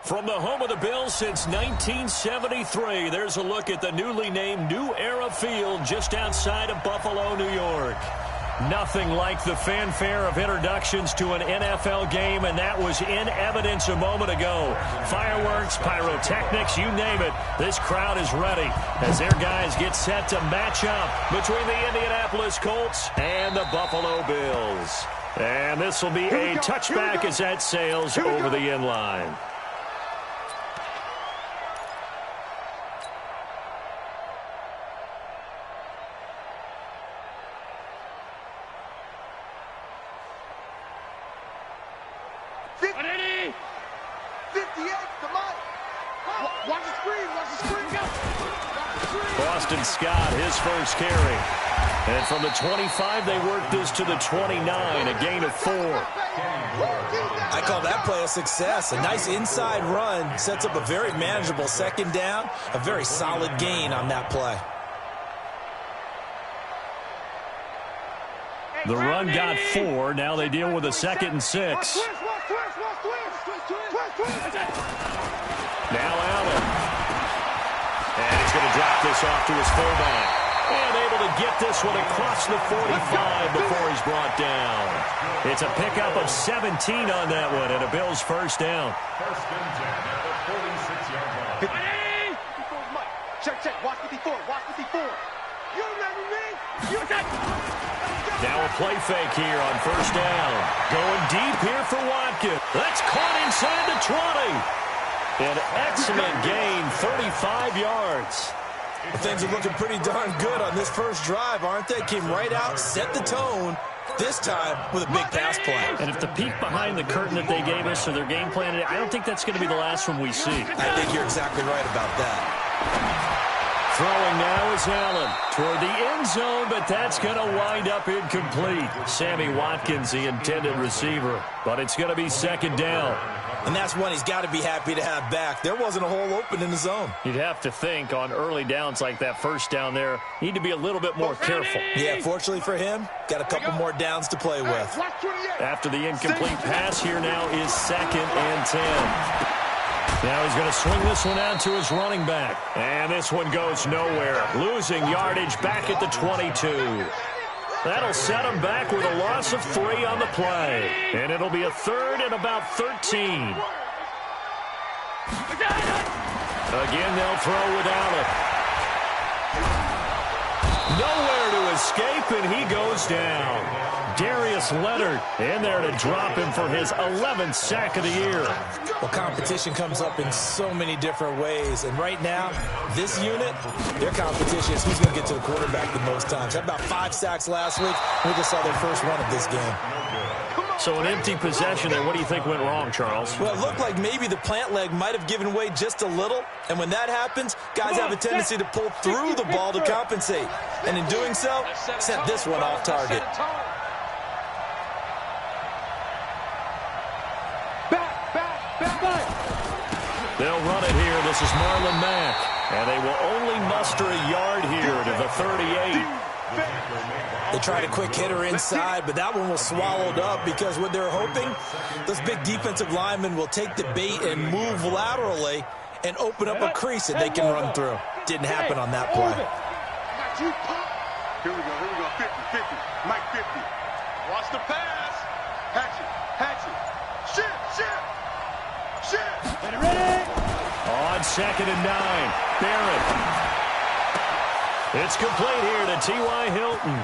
From the home of the Bills since 1973, there's a look at the newly named New Era Field just outside of Buffalo, New York. Nothing like the fanfare of introductions to an NFL game, and that was in evidence a moment ago. Fireworks, pyrotechnics, you name it. This crowd is ready as their guys get set to match up between the Indianapolis Colts and the Buffalo Bills. And this will be a touchback as that sails over the end line. Boston Scott, his first carry. And from the 25, they work this to the 29, a gain of 4. I call that play a success. A nice inside run sets up a very manageable second down, a very solid gain on that play. The run got 4. Now they deal with a 2nd and 6. Now Allen. And he's going to drop this off to his fullback. And able to get this one across the 45 before he's brought down. It's a pickup of 17 on that one and a Bills first down. First and 10 at the 46-yard line. Check, check. Watch 54. Watch 54. You remember me? You got. Now a play fake here on first down. Going deep here for Watkins. That's caught inside the 20. An excellent gain, 35 yards. Well, things are looking pretty darn good on this first drive, aren't they? Came right out, set the tone, this time with a big pass play. And if the peek behind the curtain that they gave us or their game plan, I don't think that's going to be the last one we see. I think you're exactly right about that. Throwing now is Allen toward the end zone, but that's going to wind up incomplete. Sammy Watkins, the intended receiver, but it's going to be second down. And that's one he's got to be happy to have back. There wasn't a hole open in the zone. You'd have to think on early downs like that first down there, need to be a little bit more careful. Yeah, fortunately for him, got a couple more downs to play with. After the incomplete pass, here now is 2nd and 10. Now he's going to swing this one out to his running back. And this one goes nowhere. Losing yardage back at the 22. That'll set him back with a loss of 3 on the play. And it'll be a 3rd and about 13. Again, they'll throw without it. Nowhere to escape, and he goes down. Darius Leonard in there to drop him for his 11th sack of the year. Well, competition comes up in so many different ways. And right now, this unit, their competition is who's going to get to the quarterback the most times. Had about 5 sacks last week. We just saw their first run of this game. So an empty possession there. What do you think went wrong, Charles? Well, it looked like maybe the plant leg might have given way just a little. And when that happens, guys have a tendency to pull through the ball to compensate. And in doing so, sent this one off target. They'll run it here. This is Marlon Mack. And they will only muster a yard here to the 38. They tried a quick hitter inside, but that one was swallowed up because what they're hoping, those big defensive linemen will take the bait and move laterally and open up a crease that they can run through. Didn't happen on that play. Here we go, 50, Mike 50. Watch the pass. Hatchet. Shift. Ready. On 2nd and 9, Barrett. It's complete here to T.Y. Hilton.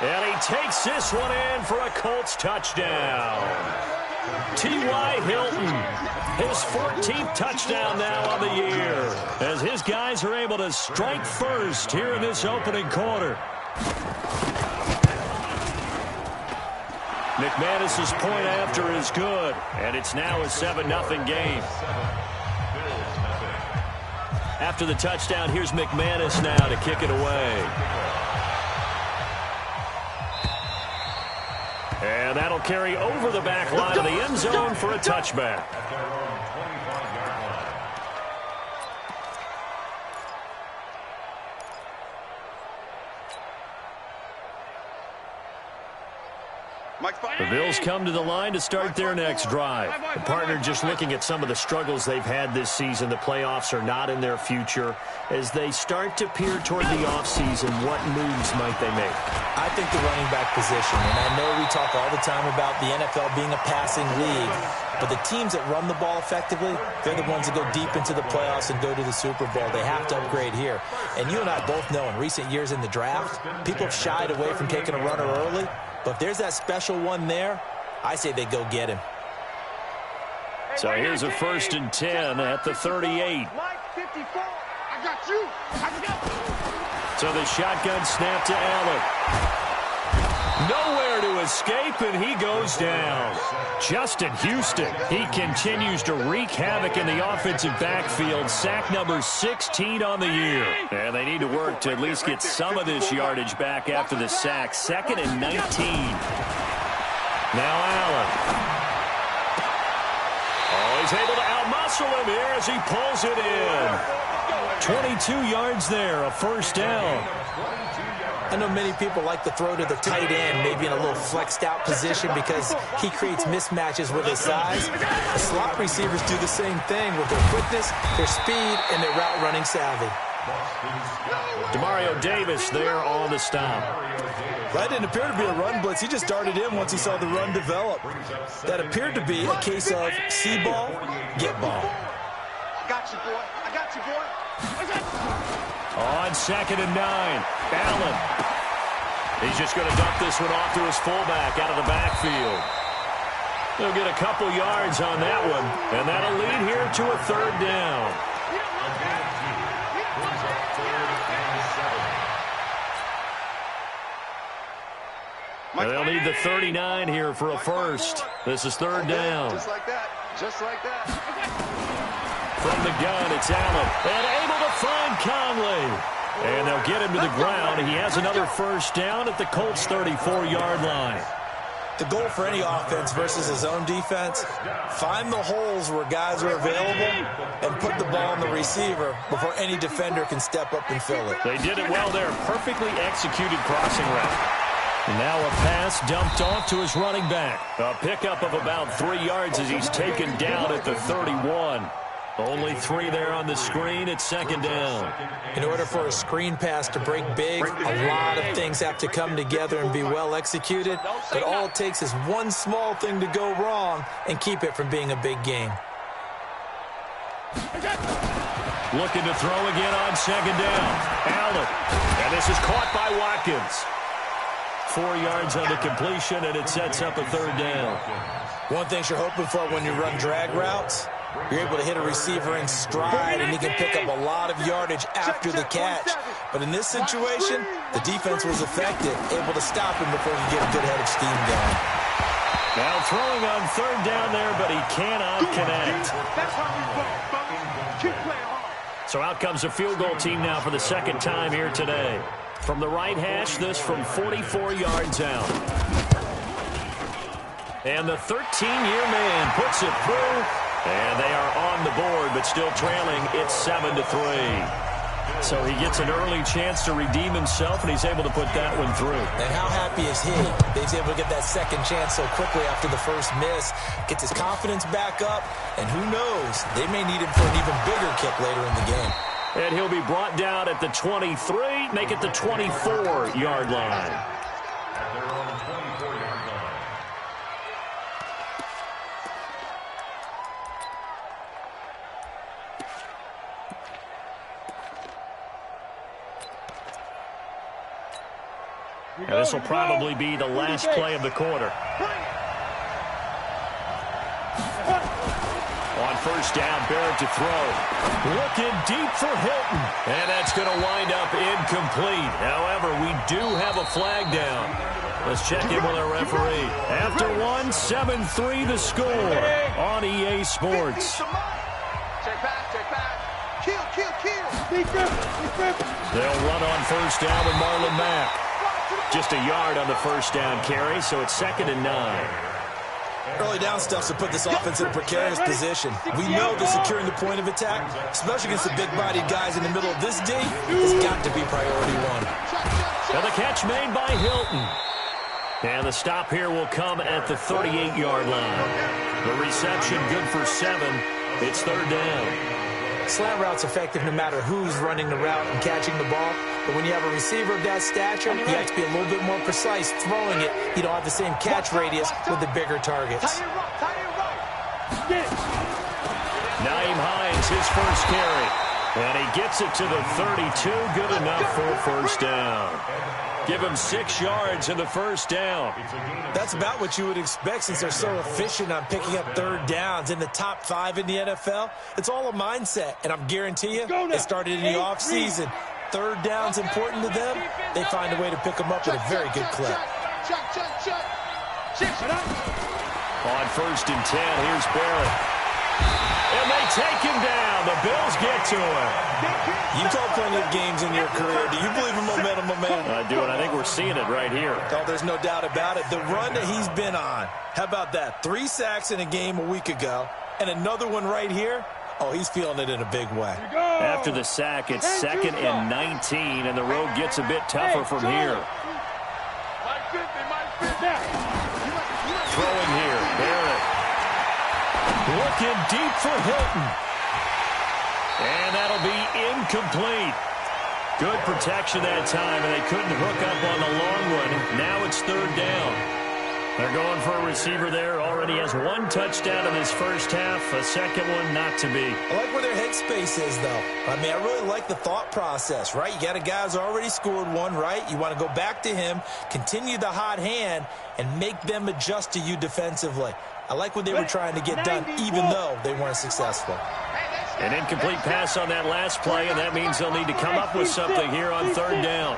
And he takes this one in for a Colts touchdown. T.Y. Hilton, his 14th touchdown now on the year, as his guys are able to strike first here in this opening quarter. McManus's point after is good, and it's now a 7-0 game. After the touchdown, here's McManus now to kick it away. And that'll carry over the back line of the end zone for a touchback. The Bills come to the line to start their next drive. The partner just looking at some of the struggles they've had this season. The playoffs are not in their future. As they start to peer toward the offseason, what moves might they make? I think the running back position, and I know we talk all the time about the NFL being a passing league, but the teams that run the ball effectively, they're the ones that go deep into the playoffs and go to the Super Bowl. They have to upgrade here. And you and I both know in recent years in the draft, people have shied away from taking a runner early. But if there's that special one there, I say they go get him. So here's a 1st and 10 at the 38. I got you. So the shotgun snap to Allen. Nowhere to escape, and he goes down. Justin Houston, he continues to wreak havoc in the offensive backfield. Sack number 16 on the year. And they need to work to at least get some of this yardage back after the sack. 2nd and 19. Now Allen. Oh, he's able to outmuscle him here as he pulls it in. 22 yards there, a 1st down. I know many people like to throw to the tight end, maybe in a little flexed out position because he creates mismatches with his size. The slot receivers do the same thing with their quickness, their speed, and their route running savvy. Demario Davis there on the stop. That didn't appear to be a run blitz. He just darted in once he saw the run develop. That appeared to be a case of see ball, get ball. I got you, boy. I got you, boy. On 2nd and 9, Allen. He's just going to dump this one off to his fullback out of the backfield. They'll get a couple yards on that one, and that'll lead here to a 3rd down. And they'll need the 39 here for a 1st. This is 3rd down. Just like that. Just like that. From the gun, it's Allen. And able to find Conley. And they'll get him to the ground. He has another 1st down at the Colts' 34-yard line. The goal for any offense versus his own defense, find the holes where guys are available and put the ball on the receiver before any defender can step up and fill it. They did it well there. Perfectly executed crossing route. Now a pass dumped off to his running back. A pickup of about 3 yards as he's taken down at the 31. Only 3 there on the screen. It's 2nd down. In order for a screen pass to break big, a lot of things have to come together and be well executed. But all it takes is one small thing to go wrong and keep it from being a big game. Looking to throw again on 2nd down. Allen. And this is caught by Watkins. 4 yards on the completion, and it sets up a 3rd down. One thing you're hoping for when you run drag routes, you're able to hit a receiver in stride, and he can pick up a lot of yardage after the catch. But in this situation, the defense was effective, able to stop him before he could get a good head of steam going. Now throwing on 3rd down there, but he cannot connect. So out comes a field goal team now for the 2nd time here today. From the right hash, this from 44 yards out. And the 13-year man puts it through. And they are on the board, but still trailing. It's 7-3. So he gets an early chance to redeem himself, and he's able to put that one through. And how happy is he that he's able to get that 2nd chance so quickly after the 1st miss? Gets his confidence back up, and who knows, they may need him for an even bigger kick later in the game. And he'll be brought down at the 23, make it the 24-yard line. And this will probably be the last play of the quarter. On 1st down, Barrett to throw. Looking deep for Hilton. And that's going to wind up incomplete. However, we do have a flag down. Let's check in with our referee. After 1, 7-3 the score on EA Sports. Check back. Kill. They'll run on 1st down with Marlon Mack. Just a yard on the 1st down carry, so it's 2nd and 9. Early down stuff to put this offense in a precarious position. We know that securing the point of attack, especially against the big-bodied guys in the middle of this D, has got to be priority 1. And the catch made by Hilton. And the stop here will come at the 38-yard line. The reception good for 7. It's third down. Slant route's effective no matter who's running the route and catching the ball. But when you have a receiver of that stature, you have to be a little bit more precise throwing it. You don't have the same catch radius with the bigger targets. Nyheim Hines, his first carry. And he gets it to the 32. Good enough for a first down. Give him 6 yards in the first down. That's about what you would expect since they're so efficient on picking up third downs in the top 5 in the NFL. It's all a mindset, and I'm guarantee you it started in the offseason. Third down's important to them. They find a way to pick them up at a very good clip. On first and 10, here's Barrett. And they take him down. The Bills get to him. You call plenty of games in your career. Do you believe in momentum? I do, and I think we're seeing it right here. Oh, there's no doubt about it. The run that he's been on. How about that? 3 sacks in a game a week ago, and another one right here. Oh, he's feeling it in a big way. After the sack, it's 2nd and 19, and the road gets a bit tougher from here. Throwing here, Barrett. Looking deep for Hilton. And that'll be incomplete. Good protection that time, and they couldn't hook up on the long one. Now it's third down. They're going for a receiver there. Already has 1 touchdown in this first half. A second one not to be. I like where their headspace is, though. I mean, I really like the thought process, right? You got a guy who's already scored 1, right? You want to go back to him, continue the hot hand, and make them adjust to you defensively. I like what they were trying to get done, even though they weren't successful. An incomplete pass on that last play, and that means they'll need to come up with something here on third down.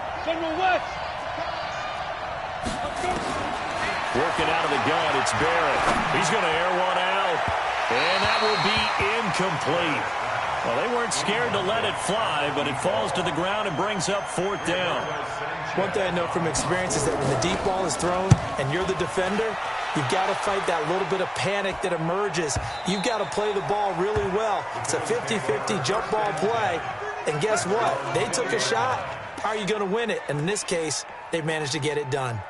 Working out of the gun, it's Barrett. He's going to air one out, and that will be incomplete. Well, they weren't scared to let it fly, but it falls to the ground and brings up fourth down. One thing I know from experience is that when the deep ball is thrown and you're the defender, you've got to fight that little bit of panic that emerges. You've got to play the ball really well. It's a 50-50 jump ball play, and guess what? They took a shot. How are you going to win it? And in this case, they managed to get it done.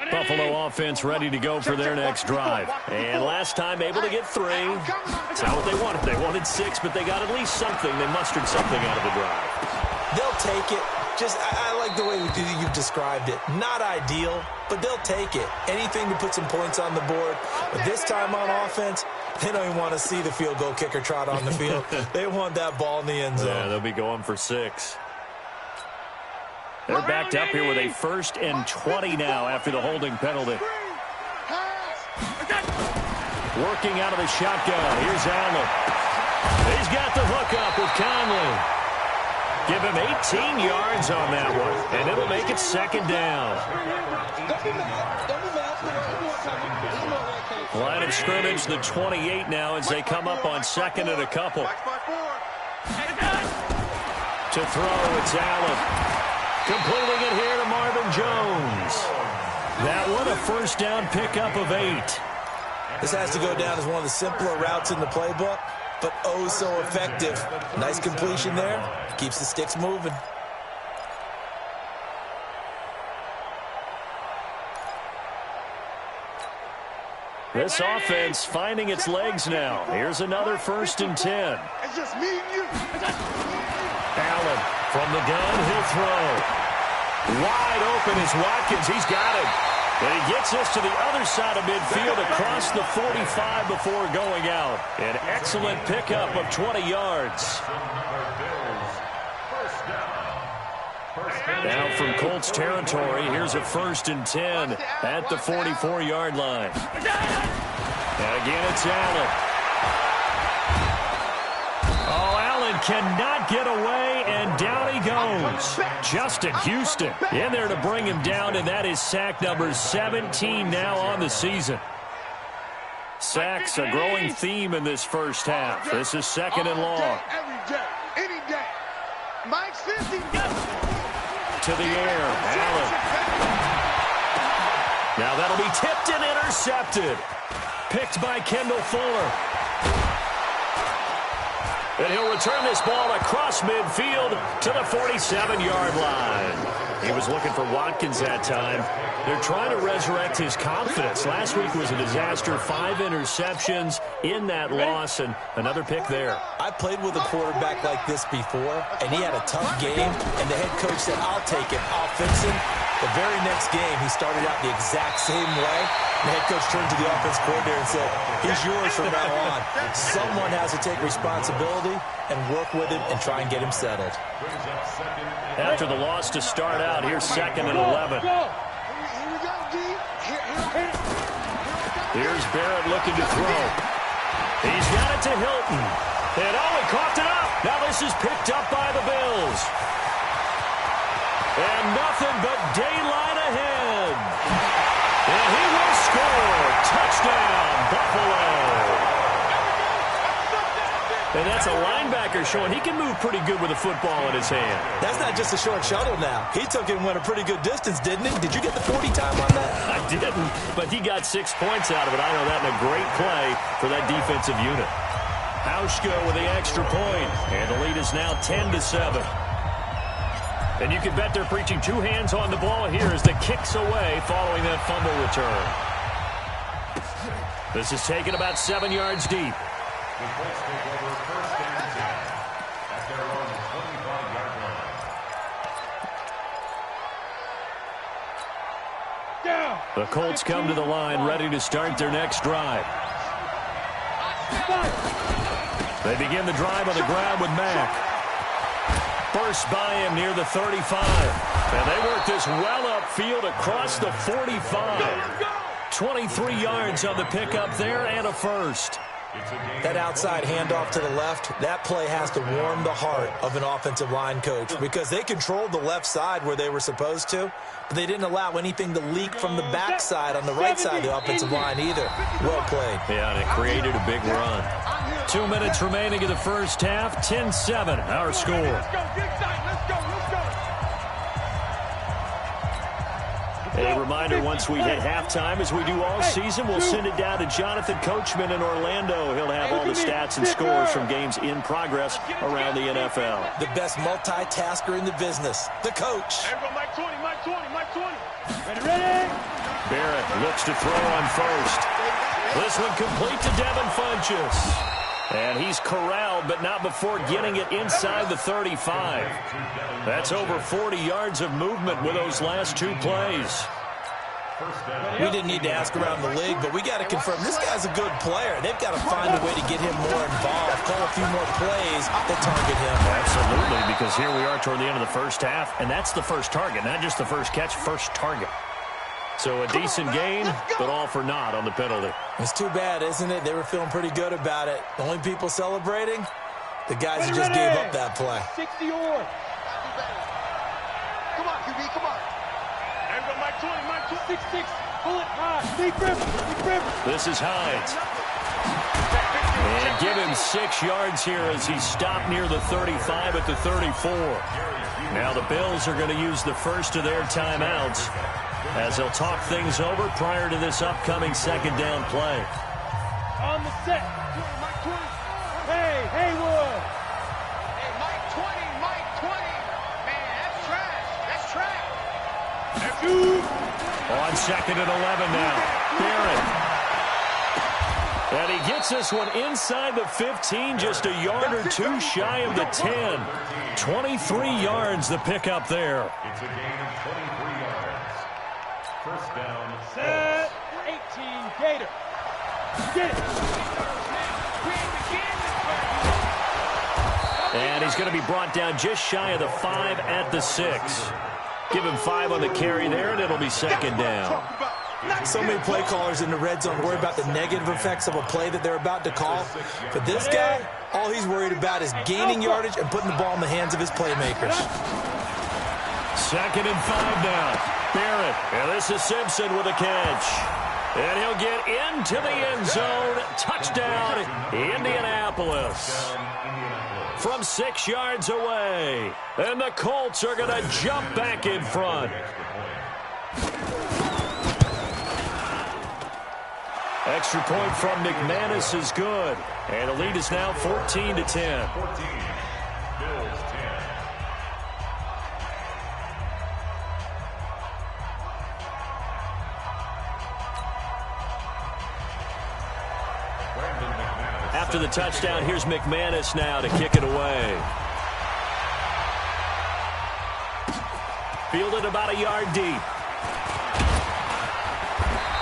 Buffalo offense ready to go for their next drive. And last time able to get 3. That's not what they wanted. They wanted 6, but they got at least something. They mustered something out of the drive. They'll take it. I like the way you've described it. Not ideal, but they'll take it. Anything to put some points on the board. But this time on offense, they don't even want to see the field goal kicker trot on the field. They want that ball in the end zone. Yeah, they'll be going for 6. They're backed up here with a 1st and 20 now after the holding penalty. Working out of the shotgun. Here's Allen. He's got the hookup with Conley. Give him 18 yards on that one, and it'll make it 2nd down. Line of scrimmage, the 28 now as they come up on 2nd and a couple. To throw, it's Allen. Completing it here to Marvin Jones. That one, a first down pickup of 8. This has to go down as one of the simpler routes in the playbook, but oh so effective. Nice completion there. Keeps the sticks moving. This offense finding its legs now. Here's another 1st and 10. It's just me and you. Allen from the gun, he'll throw. Wide open is Watkins. He's got it. And he gets this to the other side of midfield across the 45 before going out. An excellent pickup of 20 yards. Now from Colts territory, here's a 1st and 10 at the 44-yard line. And again, it's Allen. Oh, Allen cannot get away, and down he goes. Justin Houston in there to bring him down, and that is sack number 17 now on the season. Sacks a growing theme in this first half. This is 2nd and long. Every day, any day. Mike's 50. To the air, Allen. Now that'll be tipped and intercepted. Picked by Kendall Fuller. And he'll return this ball across midfield to the 47-yard line. He was looking for Watkins that time. They're trying to resurrect his confidence. Last week was a disaster. 5 interceptions in that loss, and another pick there. I played with a quarterback like this before, and he had a tough game, and the head coach said, I'll take him, I'll fix him. The very next game, he started out the exact same way. The head coach turned to the offense coordinator and said, he's yours from now on. Someone has to take responsibility and work with him and try and get him settled. After the loss to start out, here's 2nd and 11. Here's Barrett looking to throw. He's got it to Hilton. And he coughed it up. Now this is picked up by the Bills. And nothing but daylight ahead. And he will score. Touchdown, Buffalo. And that's a linebacker showing he can move pretty good with a football in his hand. That's not just a short shuttle now. He took it and went a pretty good distance, didn't he? Did you get the 40 time on that? I didn't, but he got 6 points out of it. I know that in a great play for that defensive unit. Hauschka with the extra point, and the lead is now 10-7. And you can bet they're preaching 2 hands on the ball here as the kick's away following that fumble return. This is taken about 7 yards deep. The Colts take over 1st and 10 at their own 25-yard line. The Colts come to the line ready to start their next drive. They begin the drive on the ground with Mack. Burst by him near the 35. And they work this well upfield across the 45. 23 yards on the pickup there and a first. That outside handoff to the left, that play has to warm the heart of an offensive line coach because they controlled the left side where they were supposed to, but they didn't allow anything to leak from the backside on the right side of the offensive line either. Well played. Yeah, and it created a big run. 2 minutes remaining in the first half, 10-7, our score. Let's go, get excited, let's go. A reminder, once we hit halftime, as we do all season, we'll send it down to Jonathan Coachman in Orlando. He'll have all the stats and scores from games in progress around the NFL. The best multitasker in the business, the coach. Mike 20. Ready? Barrett looks to throw on first. This one complete to Devin Funchess. And he's corralled, but not before getting it inside the 35. That's over 40 yards of movement with those last 2 plays. We didn't need to ask around the league, but we got to confirm this guy's a good player. They've got to find a way to get him more involved, call a few more plays that target him. Absolutely, because here we are toward the end of the first half, and that's the first target, not just the first catch, first target. So a decent gain, but all for naught on the penalty. It's too bad, isn't it? They were feeling pretty good about it. The only people celebrating, the guys who just gave up that play. 60 yards. Come on, QB, come on. And go Mike 20, 6-6. Pull it high. Deep rip. This is Hines. And give him 6 yards here as he stopped near the 35 at the 34. Now the Bills are going to use the first of their timeouts as they'll talk things over prior to this upcoming 2nd down play. On the set. Mike 20. Hey, Haywood. Hey, Mike 20. Man, that's trash. That's you. On 2nd and 11 now. Barrett. And he gets this one inside the 15, just a yard or 2 shy of the 10. 23 yards the pickup there. It's a gain of 23 yards. First down. Set. 18. Gator. Get it. And he's going to be brought down just shy of the 5 at the 6. Give him 5 on the carry there, and it'll be 2nd down. So many play callers in the red zone worry about the negative effects of a play that they're about to call. But this guy, all he's worried about is gaining yardage and putting the ball in the hands of his playmakers. 2nd and 5 now. Barrett. And this is Simpson with a catch. And he'll get into the end zone. Touchdown, Indianapolis. From 6 yards away. And the Colts are going to jump back in front. Extra point from McManus is good. And the lead is now 14-10. 14. Bills 10. After the touchdown, here's McManus now to kick it away. Fielded about a yard deep.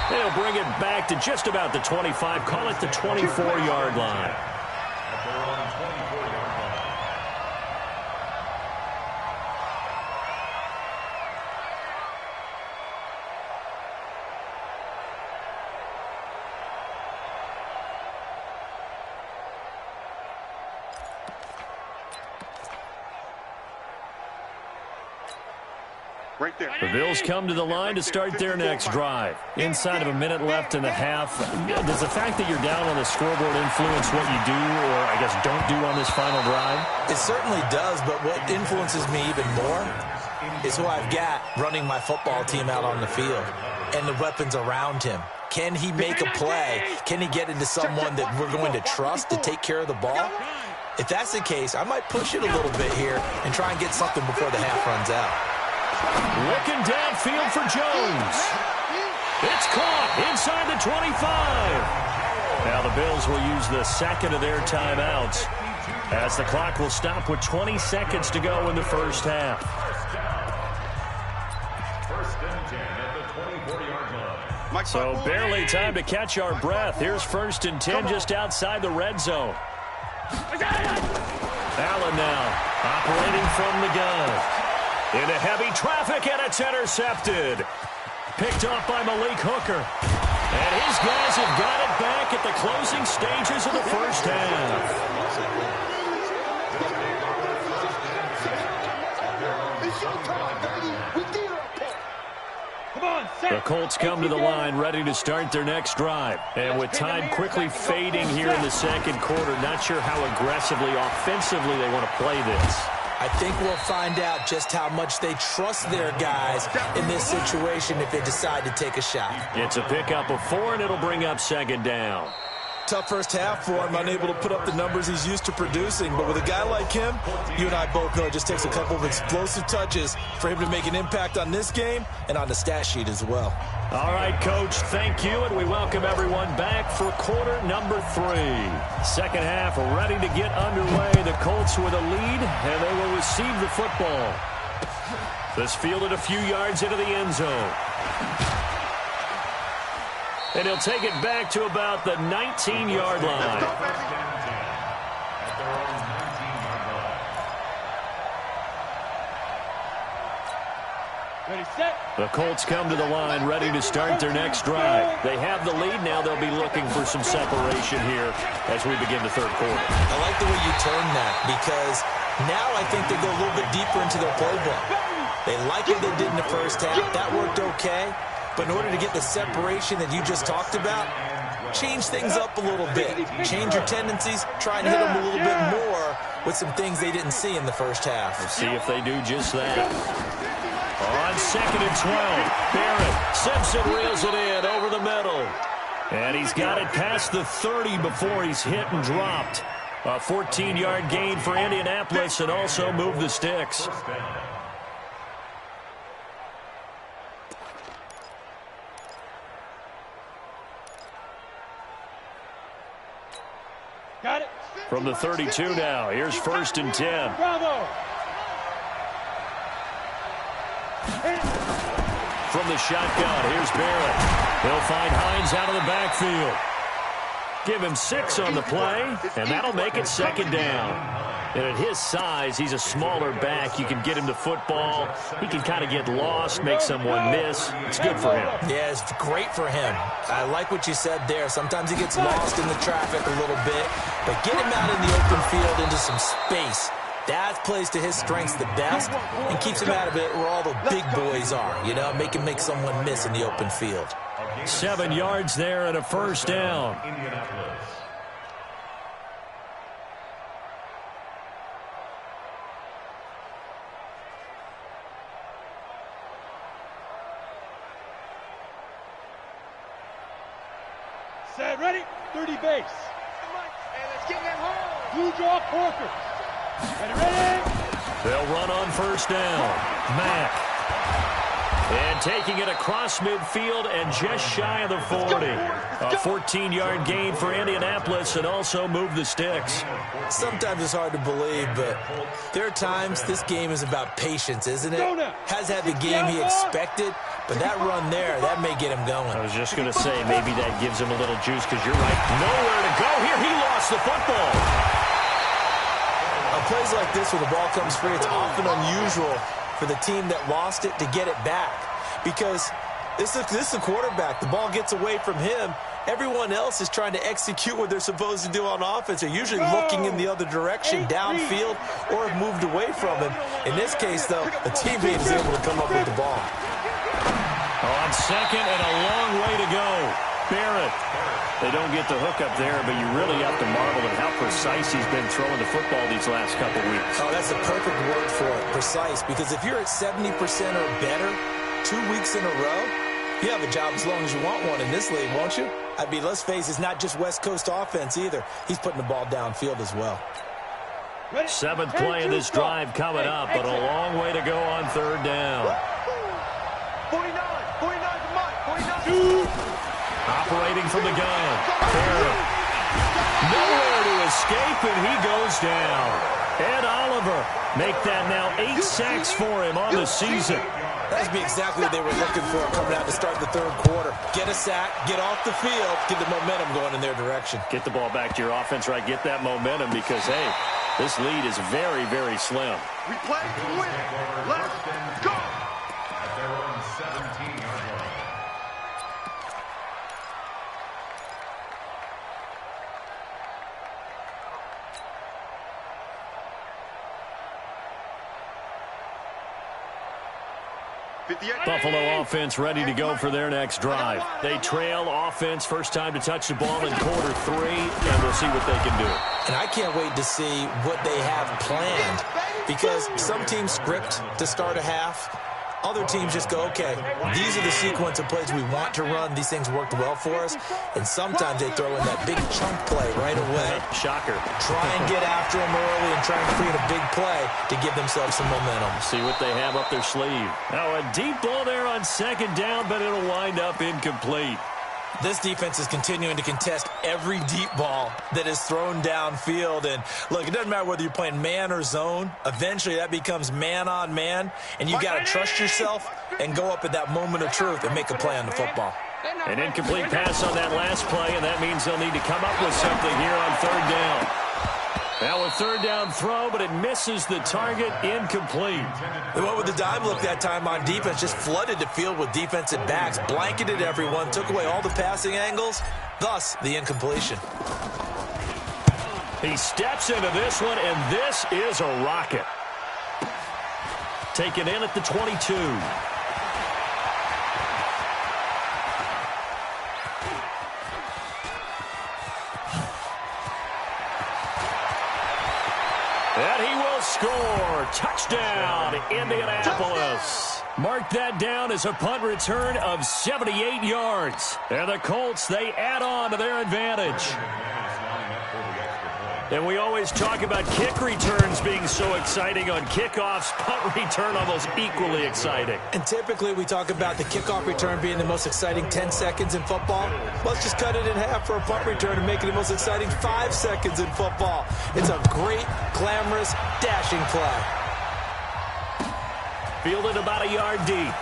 They'll bring it back to just about the 25. Call it the 24-yard line. At their own 24-yard line. Right there. The Bills come to the line to start their next drive. Inside of a minute left in the half, does the fact that you're down on the scoreboard influence what you do, or I guess don't do on this final drive? It certainly does, but what influences me even more is who I've got running my football team out on the field and the weapons around him. Can he make a play? Can he get into someone that we're going to trust to take care of the ball? If that's the case, I might push it a little bit here and try and get something before the half runs out. Looking downfield for Jones. It's caught inside the 25. Now the Bills will use the second of their timeouts as the clock will stop with 20 seconds to go in the first half. First and 10 at the 24-yard line. So barely time to catch our breath. Here's first and 10 just outside the red zone. Allen now operating from the gun. Into heavy traffic, and it's intercepted. Picked off by Malik Hooker. And his guys have got it back at the closing stages of the first half. The Colts come to the line ready to start their next drive. And with time quickly fading here in the second quarter, not sure how aggressively, offensively they want to play this. I think we'll find out just how much they trust their guys in this situation if they decide to take a shot. It's a pickup of 4, and it'll bring up second down. Tough first half for him, unable to put up the numbers he's used to producing. But with a guy like him, you and I both know it just takes a couple of explosive touches for him to make an impact on this game and on the stat sheet as well. All right, Coach, thank you, and we welcome everyone back for quarter number 3. Second half ready to get underway. The Colts with a lead, and they will receive the football. This fielded a few yards into the end zone. And he'll take it back to about the 19-yard line. Ready, set. The Colts come to the line ready to start their next drive. They have the lead. Now they'll be looking for some separation here as we begin the third quarter. I like the way you turn that because now I think they go a little bit deeper into their playbook. They like what they did in the first half. That worked okay. But in order to get the separation that you just talked about, change things up a little bit. Change your tendencies. Try and hit them a little bit more with some things they didn't see in the first half. We'll see if they do just that. On second and 12, Barrett. Simpson reels it in over the middle. And he's got it past the 30 before he's hit and dropped. A 14-yard gain for Indianapolis and also move the sticks. Got it. From the 32 now, here's first and 10. Bravo. From the shotgun, here's Barrett. He'll find Hines out of the backfield. Give him 6 on the play, and that'll make it second down. And at his size, he's a smaller back. You can get him to football. He can kind of get lost, make someone miss. It's good for him. Yeah, it's great for him. I like what you said there. Sometimes he gets lost in the traffic a little bit, but get him out in the open field into some space. That plays to his strengths the best and keeps him out of it where all the big boys are, you know, make him make someone miss in the open field. 7 yards there and a first down. Set, ready, 30 base. And let's get that home. Blue draw Corker. Ready? They'll run on first down. Mack. And taking it across midfield and just shy of the 40. A 14-yard gain for Indianapolis and also move the sticks. Sometimes it's hard to believe, but there are times this game is about patience, isn't it? Has had the game he expected, but that run there, that may get him going. I was just going to say, maybe that gives him a little juice because you're right. Nowhere to go here. He lost the football. On plays like this, when the ball comes free, it's often unusual for the team that lost it to get it back because this is a quarterback. The ball gets away from him. Everyone else is trying to execute what they're supposed to do on offense. They're usually looking in the other direction, downfield, or have moved away from him. In this case, though, a teammate is able to come up with the ball. On second and a long way to go. Barrett. They don't get the hook up there, but you really have to marvel at how precise he's been throwing the football these last couple weeks. Oh, that's the perfect word for it, precise, because if you're at 70% or better 2 weeks in a row, you have a job as long as you want one in this league, won't you? I mean, let's face it, it's not just West Coast offense either. He's putting the ball downfield as well. Seventh play of this drive coming up, but a long way to go on third down. 49 to Mike, 49. Operating from the gun. Barrett. Nowhere to escape, and he goes down. Ed Oliver make that now 8 sacks for him on the season. That would be exactly what they were looking for coming out to start the third quarter. Get a sack, get off the field, get the momentum going in their direction. Get the ball back to your offense, right? Get that momentum because, hey, this lead is very, very slim. We play to win. Let's go. At their own 17-yard line. Buffalo offense ready to go for their next drive. They trail offense, first time to touch the ball in quarter 3, and we'll see what they can do. And I can't wait to see what they have planned because some teams script to start a half. Other teams just go, okay, these are the sequence of plays we want to run. These things worked well for us. And sometimes they throw in that big chunk play right away. Shocker. Try and get after them early and try and create a big play to give themselves some momentum. See what they have up their sleeve. Now a deep ball there on second down, but it'll wind up incomplete. This defense is continuing to contest every deep ball that is thrown downfield. And, look, it doesn't matter whether you're playing man or zone. Eventually, that becomes man-on-man, and you got to trust yourself and go up at that moment of truth and make a play on the football. An incomplete pass on that last play, and that means they'll need to come up with something here on third down. Now a third down throw, but it misses the target, incomplete. They went with the dime look that time on defense, just flooded the field with defensive backs, blanketed everyone, took away all the passing angles, thus the incompletion. He steps into this one, and this is a rocket. Taken in at the 22. And he will score. Touchdown, Indianapolis. Mark that down as a punt return of 78 yards. And the Colts, they add on to their advantage. And we always talk about kick returns being so exciting on kickoffs. Punt return almost equally exciting. And typically we talk about the kickoff return being the most exciting 10 seconds in football. Let's just cut it in half for a punt return and make it the most exciting 5 seconds in football. It's a great, glamorous, dashing play. Fielded about a yard deep.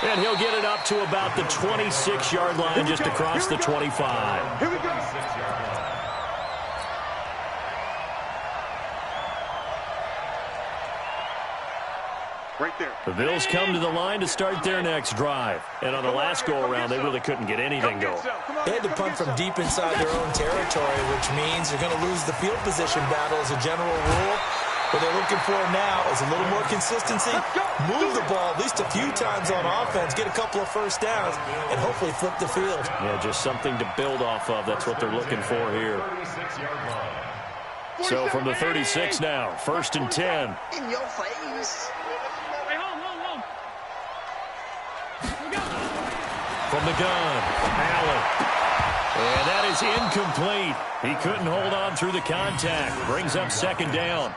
And he'll get it up to about the 26-yard line, just across the 25. Here we go. Right there. The Bills come to the line to start their next drive. And on the last go-around, they really couldn't get anything going. They had to punt from deep inside their own territory, which means they're going to lose the field position battle as a general rule. What they're looking for now is a little more consistency, move the ball at least a few times on offense, get a couple of first downs, and hopefully flip the field. Yeah, just something to build off of. That's what they're looking for here. So from the 36 now, 1st and 10. In your face. From the gun, Allen. And that is incomplete. He couldn't hold on through the contact. Brings up second down.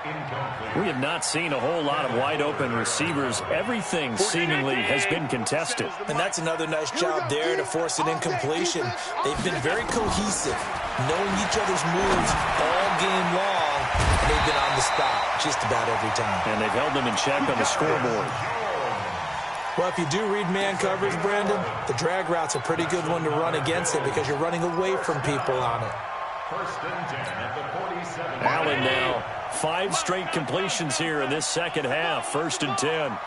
We have not seen a whole lot of wide-open receivers. Everything seemingly has been contested. And that's another nice job there to force an incompletion. They've been very cohesive, knowing each other's moves all game long, and they've been on the spot just about every time. And they've held them in check on the scoreboard. Well, if you do read man coverage, Brandon, the drag route's a pretty good one to run against it because you're running away from people on it. Allen now, 5 straight completions here in this second half. 1st and 10.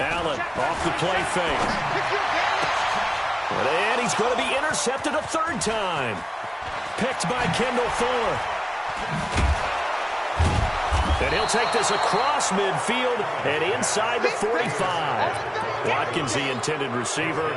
Allen off the play fake. And he's going to be intercepted a 3rd time. Picked by Kendall Fuller. And he'll take this across midfield and inside the 45. Watkins, the intended receiver.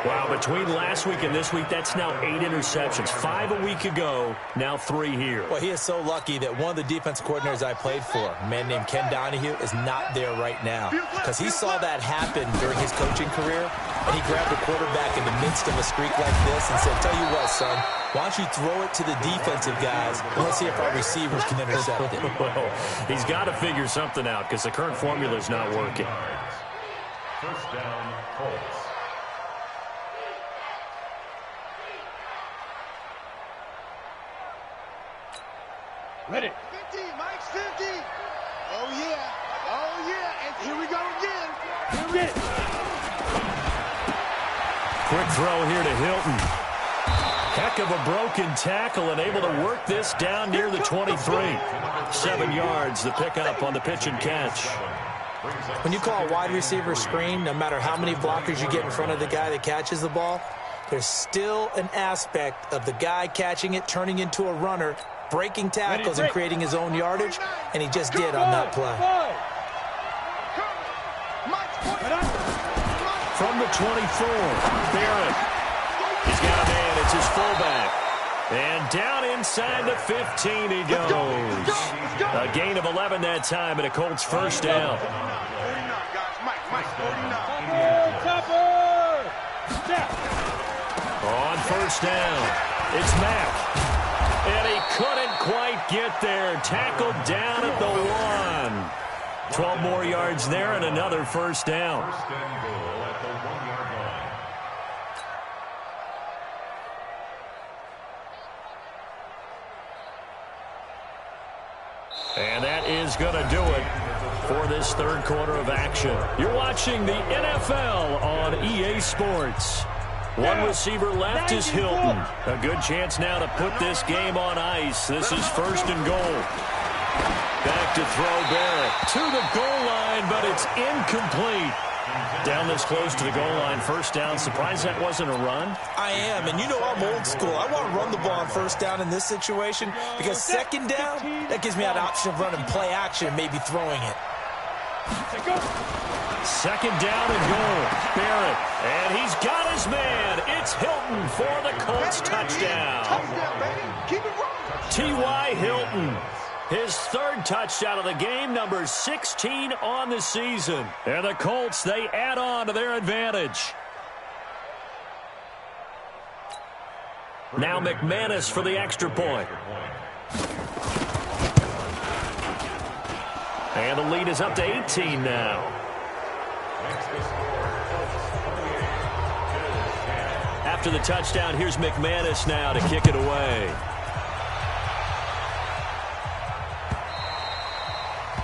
Wow, between last week and this week, that's now 8 interceptions. 5 a week ago, now 3 here. Well, he is so lucky that one of the defense coordinators I played for, a man named Ken Donahue, is not there right now. Because he saw that happen during his coaching career, and he grabbed a quarterback in the midst of a streak like this and said, tell you what, son, why don't you throw it to the defensive guys, and let's see if our receivers can intercept it. Well, he's got to figure something out because the current formula is not working. 1st down, Colts. Ready. 50, Mike's 50. Oh, yeah. Oh, yeah. And here we go again. Get it. Quick throw here to Hilton. Heck of a broken tackle and able to work this down near the 23. 7 yards, the pickup on the pitch and catch. When you call a wide receiver screen, no matter how many blockers you get in front of the guy that catches the ball, there's still an aspect of the guy catching it, turning into a runner, breaking tackles and creating his own yardage, and he just did on that play. From the 24, Barrett. He's got a man. It's his fullback. And down inside the 15 he goes. A gain of 11 that time, and a Colts 1st down. 49, guys. Mike, 49. On 1st down, it's Mack. And he couldn't quite get there. Tackled down at the 1. 12 more yards there and another 1st down. 1st and goal at the 1-yard line. And that is going to do it for this 3rd quarter of action. You're watching the NFL on EA Sports. 1 receiver left is Hilton. A good chance now to put this game on ice. This is 1st and goal. Back to throw Barrett to the goal line, but it's incomplete. Down this close to the goal line, 1st down. Surprised that wasn't a run? I am, and you know I'm old school. I want to run the ball on 1st down in this situation because 2nd down, that gives me that option of running play action and maybe throwing it. 2nd down and goal. Barrett, and he's got his man. It's Hilton for the Colts touchdown. Touchdown, baby. Keep it rolling. T.Y. Hilton. His 3rd touchdown of the game, number 16 on the season. And the Colts, they add on to their advantage. Now McManus for the extra point. And the lead is up to 18 now. After the touchdown, here's McManus now to kick it away.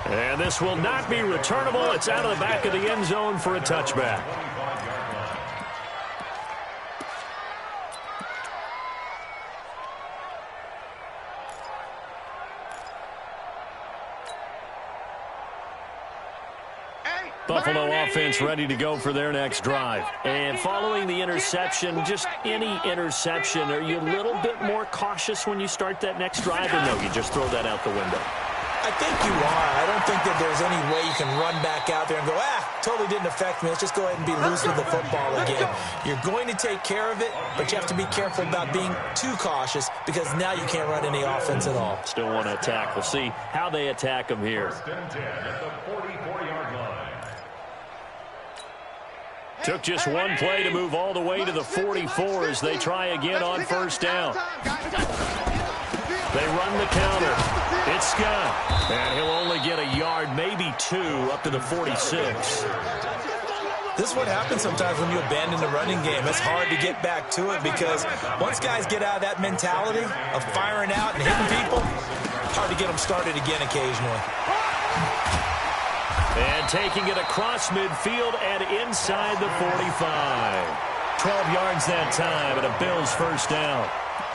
And this will not be returnable. It's out of the back of the end zone for a touchback. Buffalo offense ready to go for their next drive. And following the interception, just any interception, are you a little bit more cautious when you start that next drive, or no, you just throw that out the window? I think you are. I don't think that there's any way you can run back out there and go, totally didn't affect me. Let's just go ahead and be loose with the football again. You're going to take care of it, but you have to be careful about being too cautious because now you can't run any offense at all. Still want to attack. We'll see how they attack them here. 1st and 10 at the 44-yard line. Took just one play to move all the way to the 44 as they try again on first down. They run the counter. It's Scott. And he'll only get a yard, maybe 2, up to the 46. This is what happens sometimes when you abandon the running game. It's hard to get back to it because once guys get out of that mentality of firing out and hitting people, hard to get them started again occasionally. And taking it across midfield and inside the 45. 12 yards that time and a Bills first down.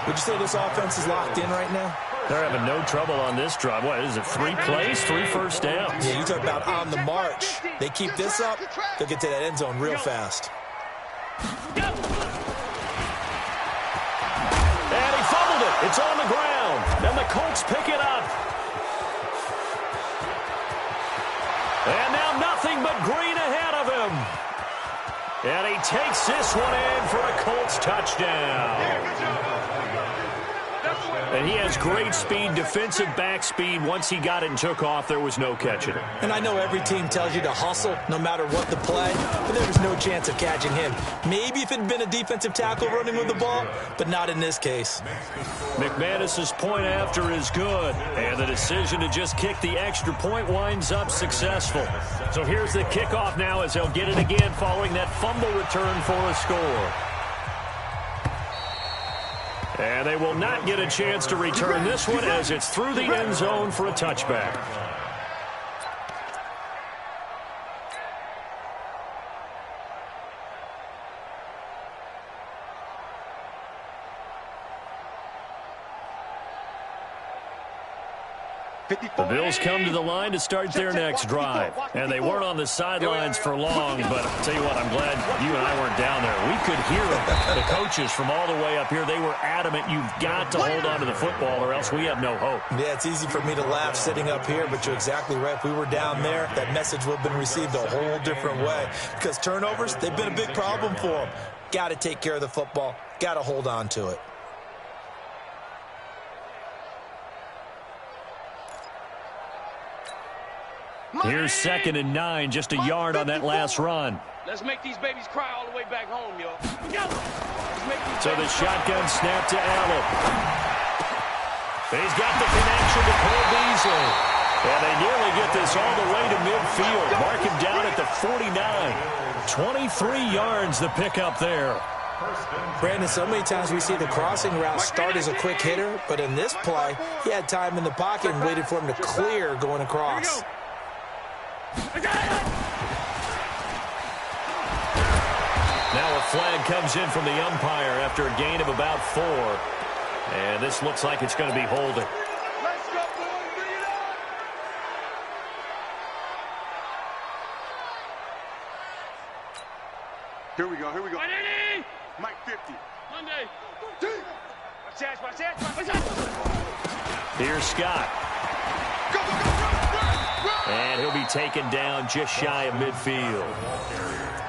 Would you say this offense is locked in right now? They're having no trouble on this drive. What is it, 3 plays, 3 first downs? Yeah, you talk about on the march. They keep this up, they'll get to that end zone real fast. And he fumbled it. It's on the ground. And the Colts pick it up. And now nothing but green ahead of him. And he takes this one in for a Colts touchdown. And he has great speed, defensive back speed. Once he got it and took off, there was no catching it. And I know every team tells you to hustle no matter what the play, but there was no chance of catching him. Maybe if it had been a defensive tackle running with the ball, but not in this case. McManus's point after is good, and the decision to just kick the extra point winds up successful. So here's the kickoff now as they'll get it again following that fumble return for a score. And they will not get a chance to return this one as it's through the end zone for a touchback. The Bills come to the line to start their next drive. And they weren't on the sidelines for long, but I'll tell you what, I'm glad you and I weren't down there. We could hear the coaches from all the way up here. They were adamant, you've got to hold on to the football or else we have no hope. Yeah, it's easy for me to laugh sitting up here, but you're exactly right. If we were down there, that message would have been received a whole different way. Because turnovers, they've been a big problem for them. Got to take care of the football. Got to hold on to it. Here's 2nd and 9, just a yard on that last run. Let's make these babies cry all the way back home, yo. So the shotgun snap to Allen. He's got the connection to Cole Beasley. And they nearly get this all the way to midfield. Mark him down at the 49. 23 yards the pickup there. Brandon, so many times we see the crossing route start as a quick hitter, but in this play, he had time in the pocket and waited for him to clear going across. Now a flag comes in from the umpire after a gain of about 4. And this looks like it's going to be holding. Let's go, boys. Bring it on. Here we go. Here we go. Mike 50. Monday. Watch that. Here's Scott. Go, go, go. Run. And he'll be taken down just shy of midfield.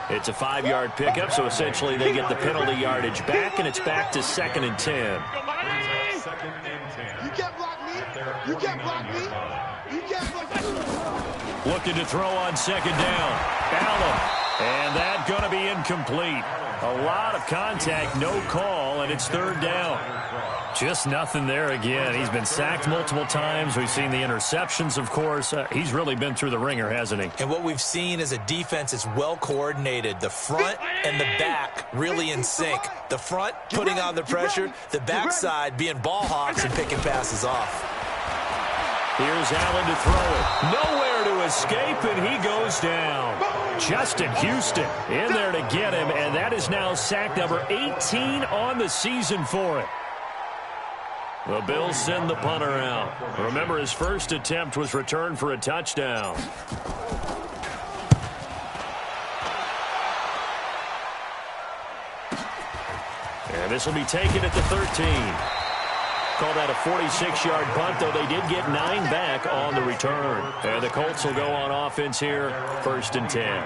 It's a 5-yard pickup, so essentially they get the penalty yardage back, and it's back to 2nd and 10. You can't block me. You can't block me. You can't block me. Looking to throw on 2nd down. Allen. And that going to be incomplete. A lot of contact, no call, and it's 3rd down. Just nothing there again. He's been sacked multiple times. We've seen the interceptions, of course. He's really been through the ringer, hasn't he? And what we've seen is a defense that's well coordinated. The front and the back really in sync. The front putting on the pressure, the backside being ball hawks and picking passes off. Here's Allen to throw it. Nowhere to escape, and he goes down. Justin Houston in there to get him, and that is now sack number 18 on the season for him. The Bills send the punter out. Remember, his first attempt was returned for a touchdown. And this will be taken at the 13. Call that a 46-yard punt, though they did get 9 back on the return. And the Colts will go on offense here, 1st and 10.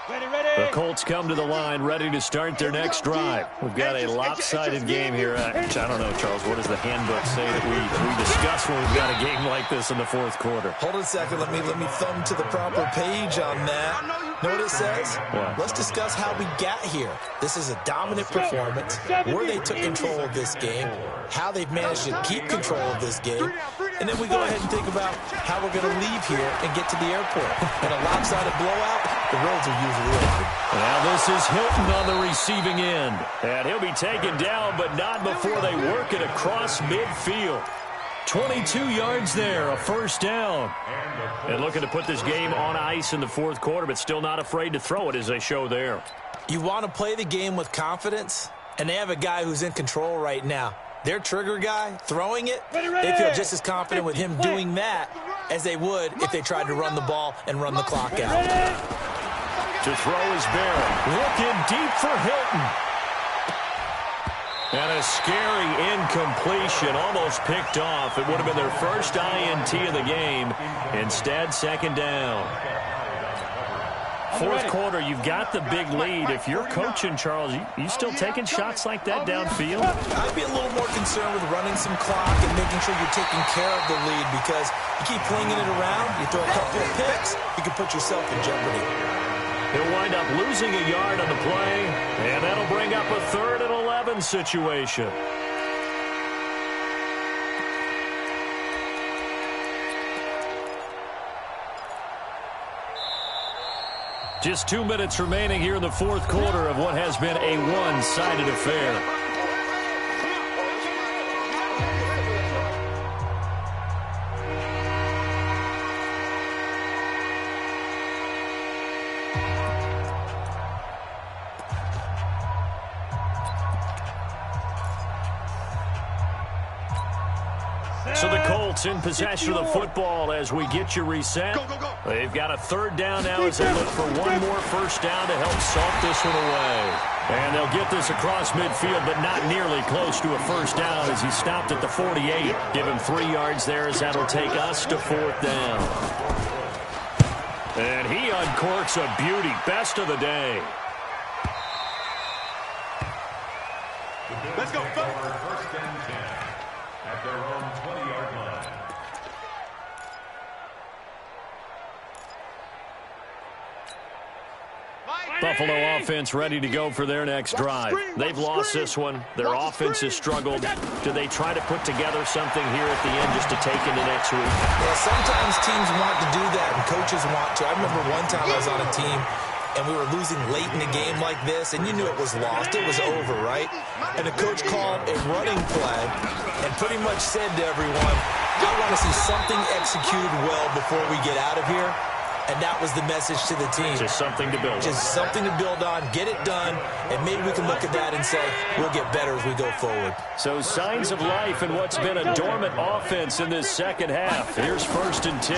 Ready. The Colts come to the line, ready to start their next drive. We've got a lopsided game here. I don't know, Charles, what does the handbook say that we discuss when we've got a game like this in the fourth quarter? Hold on a second. Let me thumb to the proper page on that. Know what it says? What? Let's discuss how we got here. This is a dominant performance, where they took control of this game, how they've managed to keep control of this game, and then we go ahead and think about how we're going to leave here and get to the airport. In a lopsided blowout, the roads are usually open. Now this is Hilton on the receiving end. And he'll be taken down, but not before they work it across midfield. 22 yards there, a first down. And looking to put this game on ice in the fourth quarter, but still not afraid to throw it as they show there. You want to play the game with confidence, and they have a guy who's in control right now. Their trigger guy throwing it, they feel just as confident with him doing that as they would if they tried to run the ball and run the clock out. To throw is Barron. Looking deep for Hilton. And a scary incompletion, almost picked off. It would have been their first INT of the game. Instead, second down. Fourth quarter, you've got the big lead. If you're coaching, Charles, you still taking shots like that downfield? I'd be a little more concerned with running some clock and making sure you're taking care of the lead, because you keep flinging it around, you throw a couple of picks, you can put yourself in jeopardy. He'll wind up losing a yard on the play, and that'll bring up a 3rd and 11 situation. Just 2 minutes remaining here in the fourth quarter of what has been a one-sided affair. So the Colts in possession of the football as we get you reset. They've got a 3rd down now as they look for one more first down to help salt this one away. And they'll get this across midfield, but not nearly close to a first down as he stopped at the 48. Give him 3 yards there as that'll take us to 4th down. And he uncorks a beauty. Best of the day. Let's go, folks. First and 10 at their own 20-yard line. Buffalo offense ready to go for their next drive. They've lost this one. Their offense has struggled. Do they try to put together something here at the end just to take into next week? Yeah, sometimes teams want to do that, and coaches want to. I remember one time I was on a team, and we were losing late in a game like this, and you knew it was lost. It was over, right? And the coach called a running play and pretty much said to everyone, I want to see something executed well before we get out of here. And that was the message to the team. Just something to build on. Just something to build on, get it done, and maybe we can look at that and say, we'll get better as we go forward. So signs of life in what's been a dormant offense in this second half. Here's 1st and 10.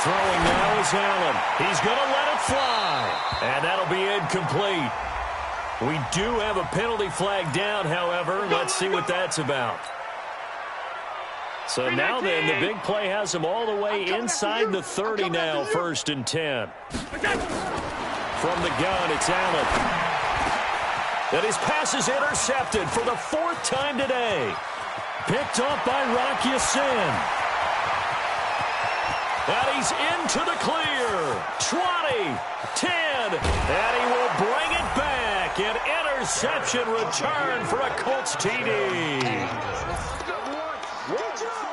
Throwing now is Allen. He's going to let it fly. And that'll be incomplete. We do have a penalty flag down, however. Let's see what that's about. So now then, the big play has him all the way inside the 30 now, 1st and 10. From the gun, it's Allen. And his pass is intercepted for the 4th time today. Picked off by Rock Ya-Sin. And he's into the clear. 20, 10, and he will bring it back. An interception return for a Colts TD.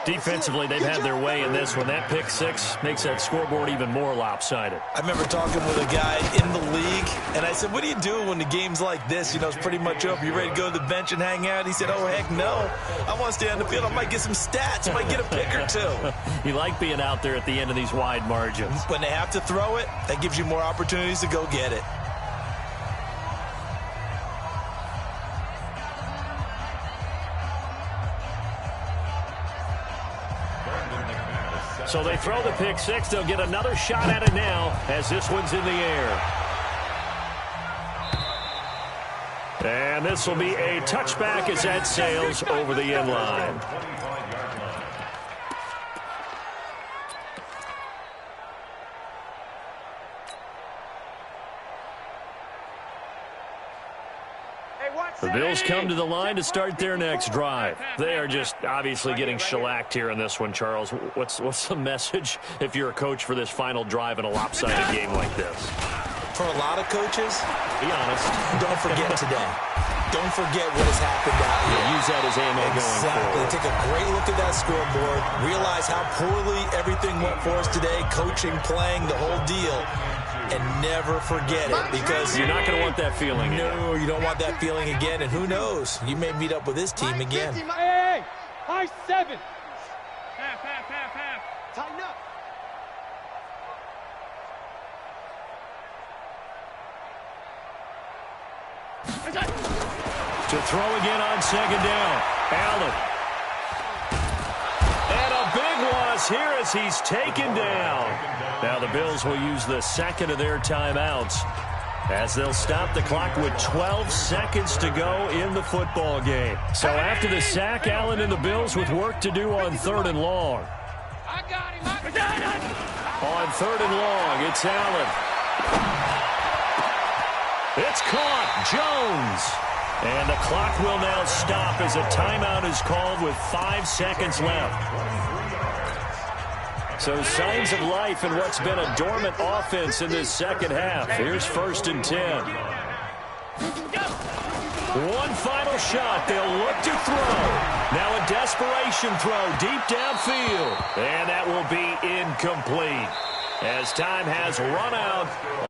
Defensively, they've had their way in this one. That pick 6 makes that scoreboard even more lopsided. I remember talking with a guy in the league, and I said, what do you do when the game's like this? You know, it's pretty much over. You ready to go to the bench and hang out? He said, oh, heck no. I want to stay on the field. I might get some stats. I might get a pick or 2. You like being out there at the end of these wide margins. When they have to throw it, that gives you more opportunities to go get it. So they throw the pick 6. They'll get another shot at it now as this one's in the air. And this will be a touchback as that sails over the end line. The Bills come to the line to start their next drive. They are just obviously getting shellacked here in this one, Charles. What's the message if you're a coach for this final drive in a lopsided game like this? For a lot of coaches, be honest, don't forget today. Don't forget what has happened out here. Use that as ammo going forward. Take a great look at that scoreboard. Realize how poorly everything went for us today, coaching, playing, the whole deal. And never forget it, because you're not going to want that feeling again. No, you don't want that feeling again. And who knows? You may meet up with this team again. Hey, high 7. Half. Tighten up. To throw again on second down. Allen. And a big loss here as he's taken down. Now the Bills will use the second of their timeouts as they'll stop the clock with 12 seconds to go in the football game. So after the sack, Allen and the Bills with work to do on 3rd and long. I got him. On 3rd and long, it's Allen. It's caught. Jones. And the clock will now stop as a timeout is called with 5 seconds left. So signs of life in what's been a dormant offense in this second half. Here's 1st and 10. One final shot. They'll look to throw. Now a desperation throw deep downfield. And that will be incomplete as time has run out